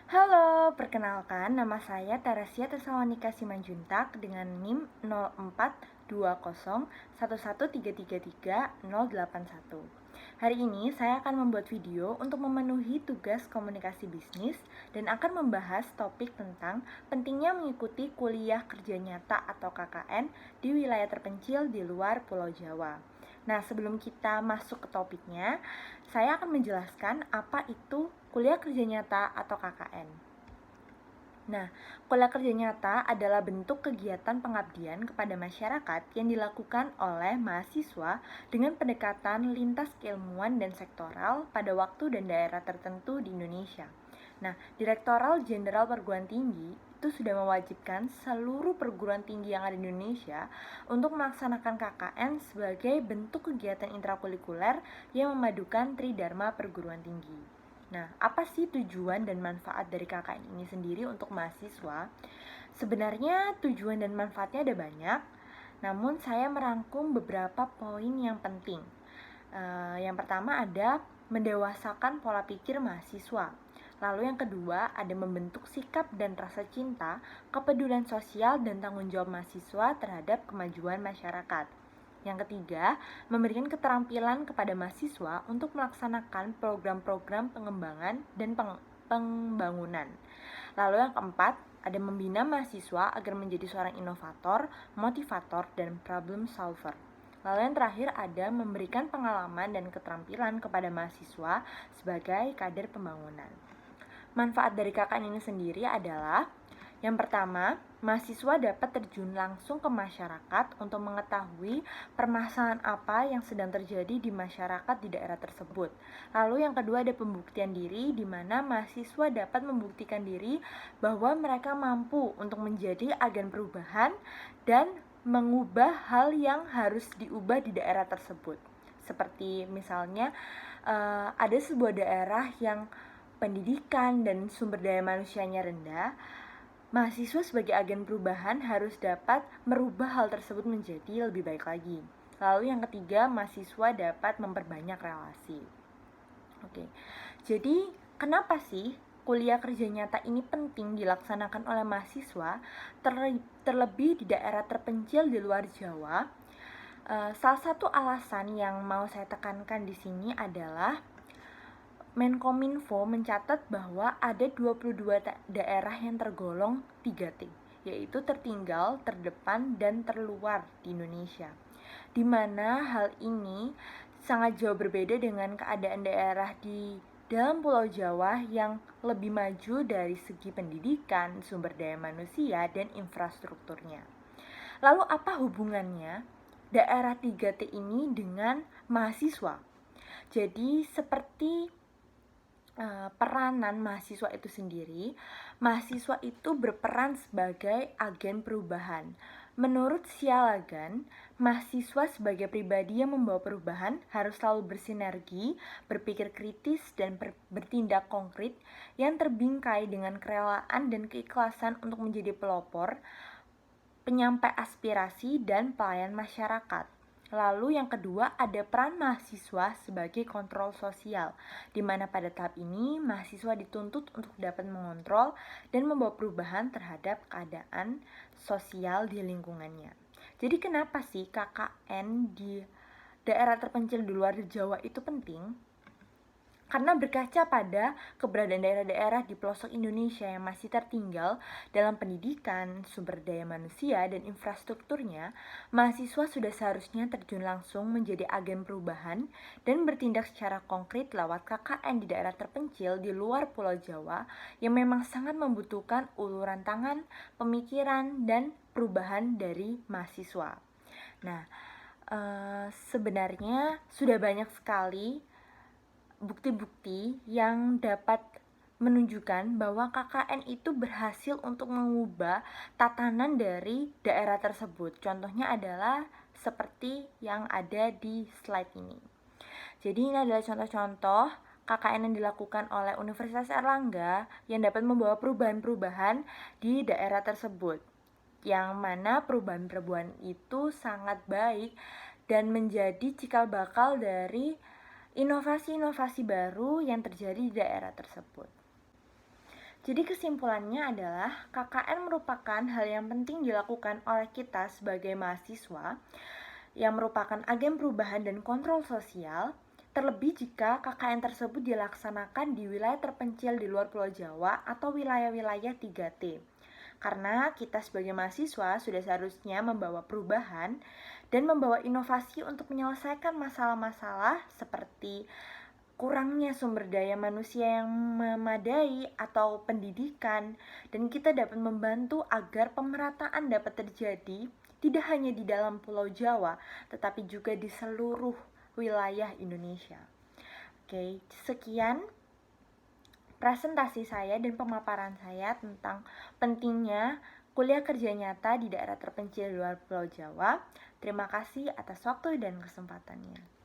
Halo, perkenalkan nama saya Teresia Tesawanika Simanjuntak dengan NIM 042011333081. Hari ini saya akan membuat video untuk memenuhi tugas komunikasi bisnis dan akan membahas topik tentang pentingnya mengikuti kuliah kerja nyata atau KKN di wilayah terpencil di luar Pulau Jawa. Nah, sebelum kita masuk ke topiknya, saya akan menjelaskan apa itu kuliah kerja nyata atau KKN. Nah, kuliah kerja nyata adalah bentuk kegiatan pengabdian kepada masyarakat yang dilakukan oleh mahasiswa dengan pendekatan lintas keilmuan dan sektoral pada waktu dan daerah tertentu di Indonesia. Nah, Direktorat Jenderal Perguruan Tinggi itu sudah mewajibkan seluruh perguruan tinggi yang ada di Indonesia untuk melaksanakan KKN sebagai bentuk kegiatan intrakurikuler yang memadukan tridharma perguruan tinggi. Nah, apa sih tujuan dan manfaat dari KKN ini sendiri untuk mahasiswa? Sebenarnya tujuan dan manfaatnya ada banyak, namun saya merangkum beberapa poin yang penting. Yang pertama ada mendewasakan pola pikir mahasiswa. Lalu yang kedua ada membentuk sikap dan rasa cinta, kepedulian sosial dan tanggung jawab mahasiswa terhadap kemajuan masyarakat. Yang ketiga, memberikan keterampilan kepada mahasiswa untuk melaksanakan program-program pengembangan dan pembangunan. Lalu yang keempat, ada membina mahasiswa agar menjadi seorang inovator, motivator, dan problem solver. Lalu yang terakhir ada memberikan pengalaman dan keterampilan kepada mahasiswa sebagai kader pembangunan. Manfaat dari KKN ini sendiri adalah yang pertama, mahasiswa dapat terjun langsung ke masyarakat untuk mengetahui permasalahan apa yang sedang terjadi di masyarakat di daerah tersebut. Lalu yang kedua ada pembuktian diri, di mana mahasiswa dapat membuktikan diri bahwa mereka mampu untuk menjadi agen perubahan dan mengubah hal yang harus diubah di daerah tersebut. Seperti misalnya ada sebuah daerah yang pendidikan dan sumber daya manusianya rendah, mahasiswa sebagai agen perubahan harus dapat merubah hal tersebut menjadi lebih baik lagi. Lalu yang ketiga, mahasiswa dapat memperbanyak relasi. Oke, jadi kenapa sih kuliah kerja nyata ini penting dilaksanakan oleh mahasiswa, terlebih di daerah terpencil di luar Jawa? Salah satu alasan yang mau saya tekankan di sini adalah Menkominfo mencatat bahwa ada 22 daerah yang tergolong 3T, yaitu tertinggal, terdepan, dan terluar di Indonesia. Di mana hal ini sangat jauh berbeda dengan keadaan daerah di dalam Pulau Jawa yang lebih maju dari segi pendidikan, sumber daya manusia, dan infrastrukturnya. Lalu apa hubungannya daerah 3T ini dengan mahasiswa? Jadi seperti peranan mahasiswa itu sendiri, mahasiswa itu berperan sebagai agen perubahan. Menurut Sialagan, mahasiswa sebagai pribadi yang membawa perubahan harus selalu bersinergi, berpikir kritis, dan bertindak konkret yang terbingkai dengan kerelaan dan keikhlasan untuk menjadi pelopor, penyampai aspirasi, dan pelayan masyarakat. Lalu yang kedua ada peran mahasiswa sebagai kontrol sosial, di mana pada tahap ini mahasiswa dituntut untuk dapat mengontrol dan membawa perubahan terhadap keadaan sosial di lingkungannya. Jadi kenapa sih KKN di daerah terpencil di luar Jawa itu penting? Karena berkaca pada keberadaan daerah-daerah di pelosok Indonesia yang masih tertinggal dalam pendidikan, sumber daya manusia, dan infrastrukturnya, mahasiswa sudah seharusnya terjun langsung menjadi agen perubahan dan bertindak secara konkret lewat KKN di daerah terpencil di luar Pulau Jawa yang memang sangat membutuhkan uluran tangan, pemikiran, dan perubahan dari mahasiswa. Nah, sebenarnya sudah banyak sekali bukti-bukti yang dapat menunjukkan bahwa KKN itu berhasil untuk mengubah tatanan dari daerah tersebut. Contohnya adalah seperti yang ada di slide ini. Jadi ini adalah contoh-contoh KKN yang dilakukan oleh Universitas Airlangga yang dapat membawa perubahan-perubahan di daerah tersebut. Yang mana perubahan-perubahan itu sangat baik dan menjadi cikal bakal dari inovasi-inovasi baru yang terjadi di daerah tersebut. Jadi kesimpulannya adalah KKN merupakan hal yang penting dilakukan oleh kita sebagai mahasiswa yang merupakan agen perubahan dan kontrol sosial, terlebih jika KKN tersebut dilaksanakan di wilayah terpencil di luar Pulau Jawa atau wilayah-wilayah 3T. Karena kita sebagai mahasiswa sudah seharusnya membawa perubahan dan membawa inovasi untuk menyelesaikan masalah-masalah seperti kurangnya sumber daya manusia yang memadai atau pendidikan, dan kita dapat membantu agar pemerataan dapat terjadi tidak hanya di dalam Pulau Jawa, tetapi juga di seluruh wilayah Indonesia. Oke, sekian presentasi saya dan pemaparan saya tentang pentingnya kuliah kerja nyata di daerah terpencil di luar Pulau Jawa. Terima kasih atas waktu dan kesempatannya.